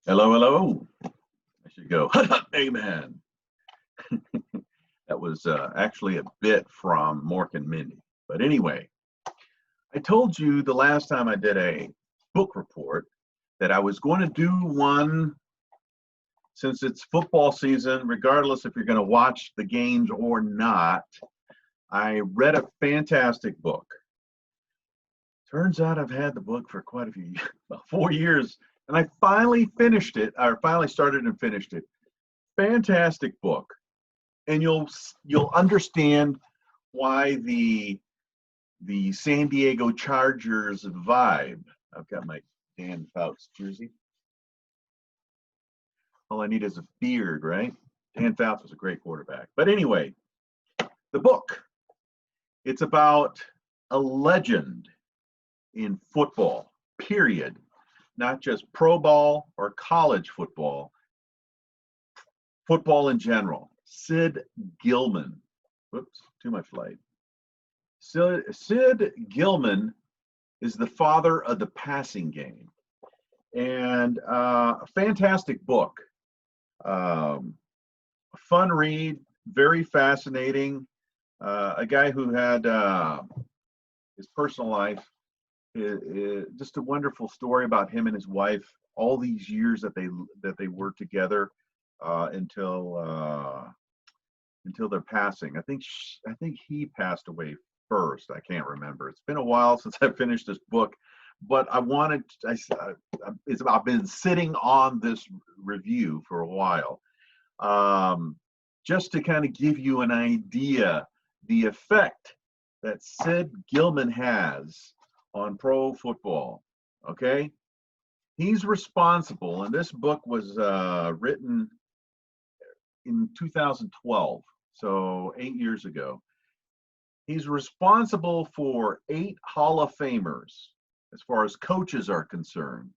Hello, hello. I should go, amen. That was actually a bit from Mork and Mindy. But anyway, I told you the last time I did a book report that I was going to do one since it's football season, regardless if you're going to watch the games or not. I read a fantastic book. Turns out I've had the book for quite a few years, about 4 years, and I finally finished it, or finally started and finished it. Fantastic book, and you'll understand why the San Diego Chargers vibe. I've got my Dan Fouts jersey. All I need is a beard, right? Dan Fouts was a great quarterback. But anyway, the book. It's about a legend in football, period. Not just pro ball or college football, football in general. Sid Gilman. Whoops, too much light. Sid Gilman is the father of the passing game. And a fantastic book. Fun read, very fascinating. A guy who had his personal life, just a wonderful story about him and his wife, all these years that they were together until their passing. I think he passed away first. I can't remember. It's been a while since I finished this book, but I've been sitting on this review for a while, just to kind of give you an idea the effect that Sid Gilman has on pro football. Okay, he's responsible, and this book was written in 2012, so 8 years ago. He's responsible for 8 Hall of Famers as far as coaches are concerned,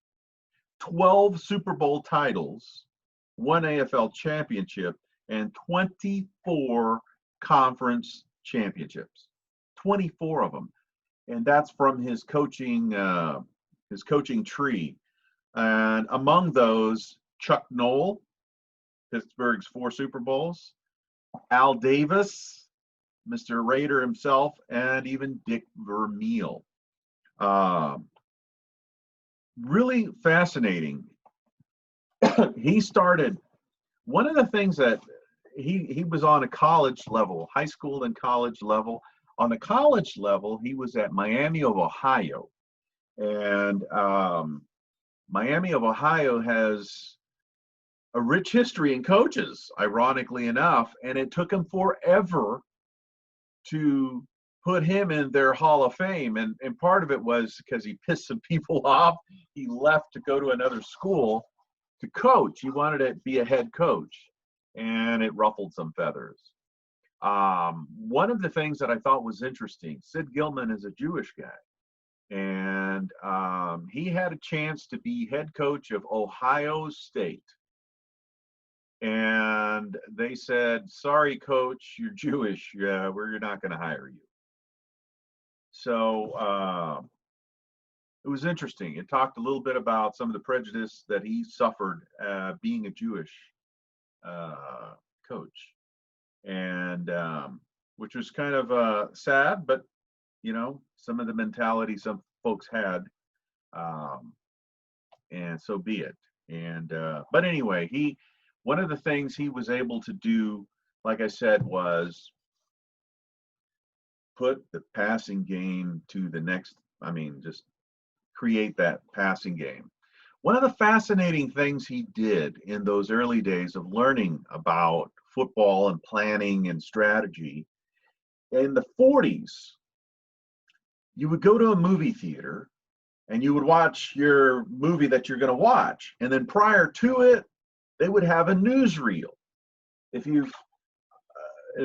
12 Super Bowl titles, 1 AFL championship, and 24 conference championships. 24 of them. And that's from his coaching tree. And among those, Chuck Noll, Pittsburgh's 4 Super Bowls, Al Davis, Mr. Raider himself, and even Dick Vermeil. Really fascinating. He started, one of the things that he was on a college level, high school and college level. On the college level, he was at Miami of Ohio. And Miami of Ohio has a rich history in coaches, ironically enough, and it took him forever to put him in their Hall of Fame. And part of it was because he pissed some people off. He left to go to another school to coach. He wanted to be a head coach, and it ruffled some feathers. One of the things that I thought was interesting, Sid Gilman is a Jewish guy, and he had a chance to be head coach of Ohio State. And they said, sorry, coach, you're Jewish. We're not going to hire you. So it was interesting. It talked a little bit about some of the prejudice that he suffered being a Jewish coach, and which was kind of sad, but some of the mentality some folks had, and so be it. And but anyway, one of the things he was able to do, like I said, was put the passing game to the next, just create that passing game. One of the fascinating things he did in those early days of learning about football and planning and strategy, in the 40s, you would go to a movie theater and you would watch your movie that you're going to watch. And then prior to it, they would have a newsreel.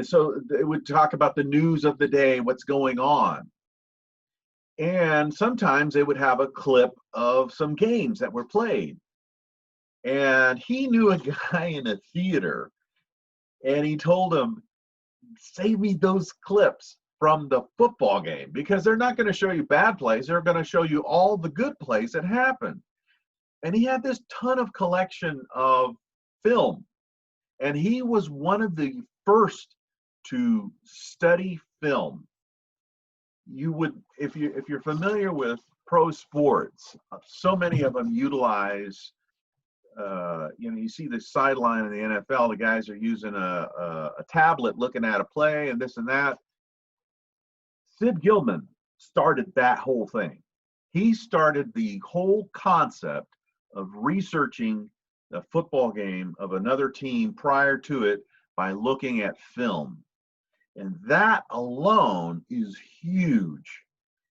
So it would talk about the news of the day, what's going on. And sometimes they would have a clip of some games that were played. And he knew a guy in a theater, and he told him, save me those clips from the football game, because they're not going to show you bad plays. They're going to show you all the good plays that happen. And he had this ton of collection of film. And he was one of the first to study film. You would, if you're familiar with pro sports, so many of them utilize, you see the sideline in the NFL, the guys are using a tablet looking at a play and this and that. Sid Gilman started that whole thing. He started the whole concept of researching the football game of another team prior to it by looking at film. And that alone is huge.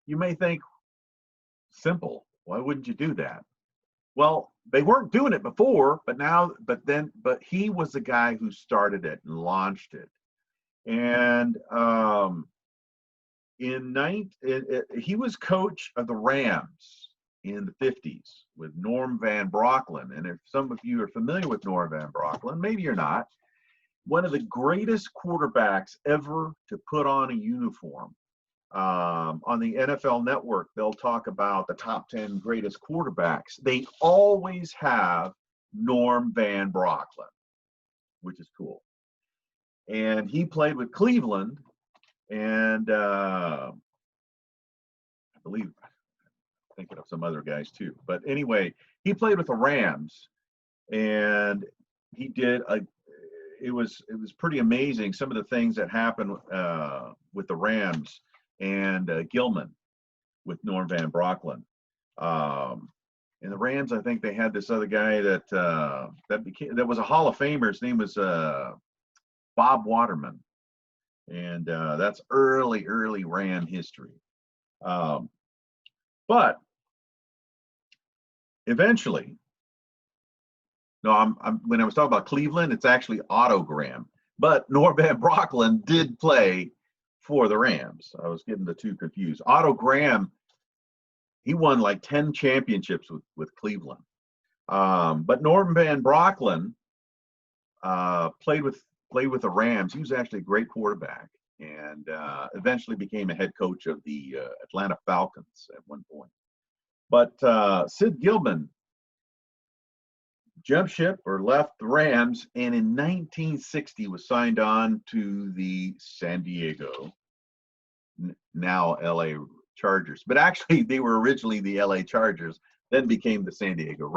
You may think, simple, why wouldn't you do that? Well, they weren't doing it before, but he was the guy who started it and launched it. And he was coach of the Rams in the 50s with Norm Van Brocklin. And if some of you are familiar with Norm Van Brocklin, maybe you're not, one of the greatest quarterbacks ever to put on a uniform. On the NFL Network, they'll talk about the top 10 greatest quarterbacks. They always have Norm Van Brocklin, which is cool. And he played with Cleveland, and I believe, I'm thinking of some other guys too. But anyway, he played with the Rams, and he did it was pretty amazing, some of the things that happened with the Rams and Gilman with Norm Van Brocklin. In the Rams, I think they had this other guy that was a Hall of Famer. His name was Bob Waterman, and that's early Ram history. But eventually, no, when I was talking about Cleveland, it's actually Otto Graham. But Norm Van Brocklin did play for the Rams. I was getting the two confused. Otto Graham, he won like 10 championships with Cleveland. But Norm Van Brocklin played with the Rams. He was actually a great quarterback, and eventually became a head coach of the Atlanta Falcons at one point. But Sid Gilman jumped ship or left the Rams, and in 1960 was signed on to the San Diego, now LA Chargers. But actually, they were originally the LA Chargers, then became the San Diego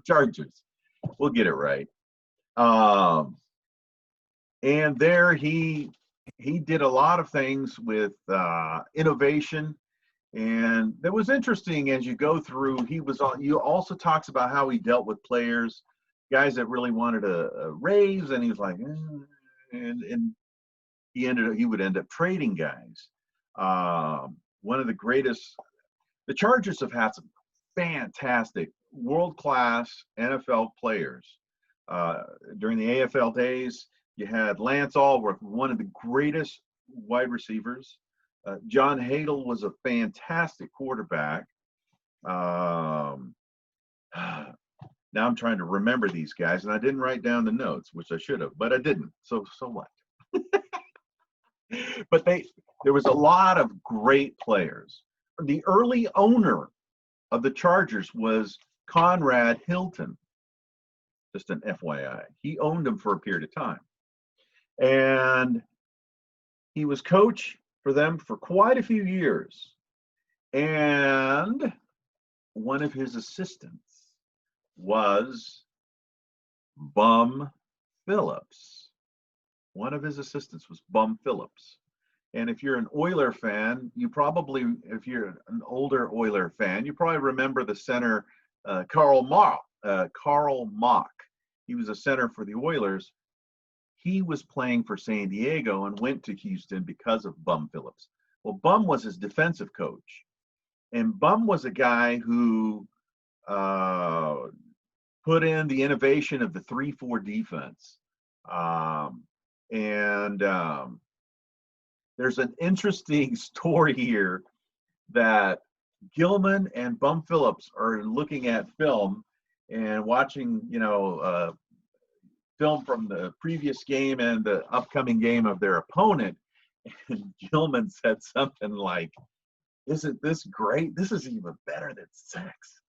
Chargers. We'll get it right. And there he did a lot of things with innovation. And that was interesting as you go through. You also talks about how he dealt with players, guys that really wanted a raise, and he was like, and he would end up trading guys. One of the greatest. The Chargers have had some fantastic, world-class NFL players. During the AFL days, you had Lance Allworth, one of the greatest wide receivers. John Hadl was a fantastic quarterback. Now I'm trying to remember these guys, and I didn't write down the notes, which I should have, but I didn't. So what? But there was a lot of great players. The early owner of the Chargers was Conrad Hilton. Just an FYI. He owned them for a period of time. And he was coach for them for quite a few years. And one of his assistants was Bum Phillips. One of his assistants was Bum Phillips. And if you're an Oiler fan, if you're an older Oiler fan, you probably remember the center, Carl Mock. He was a center for the Oilers. He was playing for San Diego and went to Houston because of Bum Phillips. Well, Bum was his defensive coach. And Bum was a guy who put in the innovation of the 3-4 defense. There's an interesting story here that Gilman and Bum Phillips are looking at film and watching, film from the previous game and the upcoming game of their opponent. And Gilman said something like, "Isn't this great? This is even better than sex."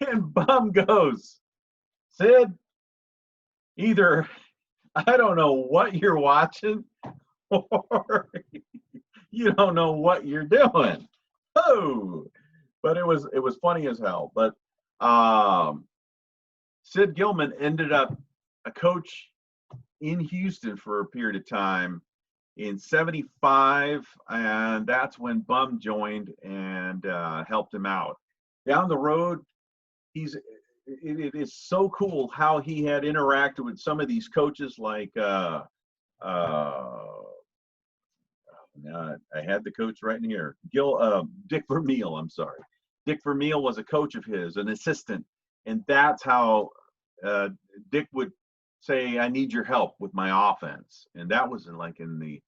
And Bum goes, Sid, either I don't know what you're watching or you don't know what you're doing. Oh, but it was funny as hell. But Sid Gilman ended up a coach in Houston for a period of time in '75, and that's when Bum joined and helped him out. Down the road, it is so cool how he had interacted with some of these coaches like I had the coach right in here. Dick Vermeil, I'm sorry. Dick Vermeil was a coach of his, an assistant, and that's how Dick would say, "I need your help with my offense," and that was in the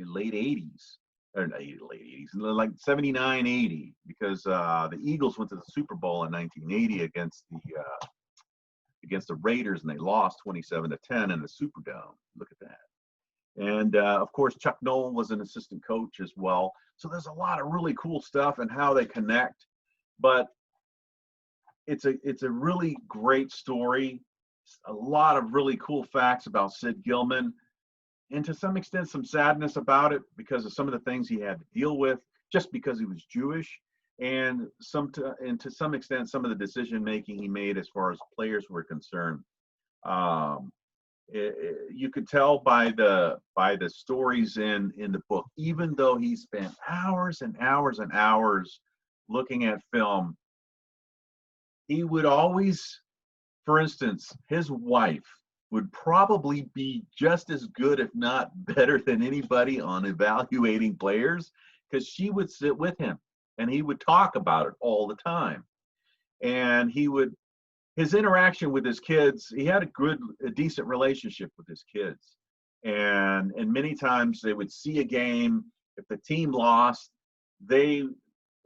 late '80s, or late '80s, like '79, '80, because the Eagles went to the Super Bowl in 1980 against the Raiders, and they lost 27-10 in the Superdome. Look at that. And of course, Chuck Noll was an assistant coach as well. So there's a lot of really cool stuff and how they connect. But it's a really great story. A lot of really cool facts about Sid Gilman, and to some extent, some sadness about it because of some of the things he had to deal with, just because he was Jewish, and to some extent, some of the decision making he made as far as players were concerned. Um, you could tell by the stories in the book, even though he spent hours and hours and hours looking at film, he would always, for instance, his wife would probably be just as good, if not better, than anybody on evaluating players, because she would sit with him and he would talk about it all the time. And his interaction with his kids, he had a decent relationship with his kids. And many times they would see a game. If the team lost, it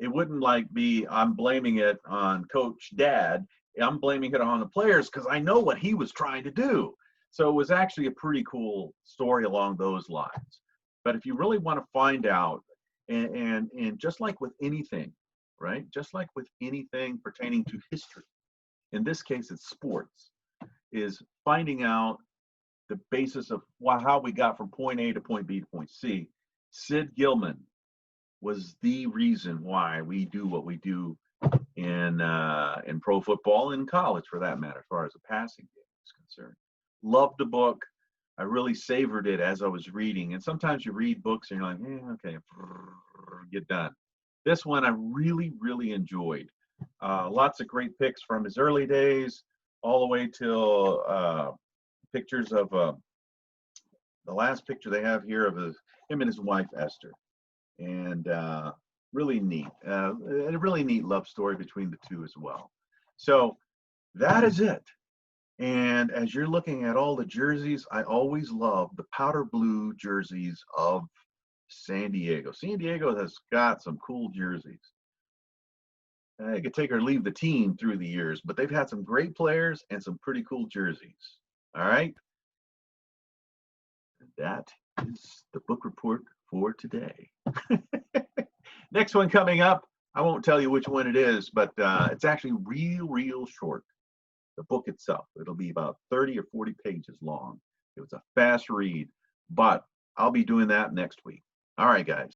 wouldn't like be, I'm blaming it on Coach Dad. I'm blaming it on the players because I know what he was trying to do. So it was actually a pretty cool story along those lines. But if you really want to find out, and just like with anything, right? Just like with anything pertaining to history, in this case it's sports, is finding out the basis of how we got from point A to point B to point C. Sid Gilman was the reason why we do what we do in pro football, in college for that matter, as far as the passing game is concerned. Loved the book. I really savored it as I was reading. And sometimes you read books and you're like, okay, get done. This one I really, really enjoyed. Lots of great pics from his early days all the way till pictures of the last picture they have here of him and his wife Esther, and really neat, a really neat love story between the two as well. So that is it. And as you're looking at all the jerseys, I always love the powder blue jerseys of San Diego. San Diego has got some cool jerseys. You could take or leave the team through the years, but they've had some great players and some pretty cool jerseys. All right. That is the book report for today. Next one coming up, I won't tell you which one it is, but it's actually real short. The book itself, it'll be about 30 or 40 pages long. It was a fast read, but I'll be doing that next week. All right, guys.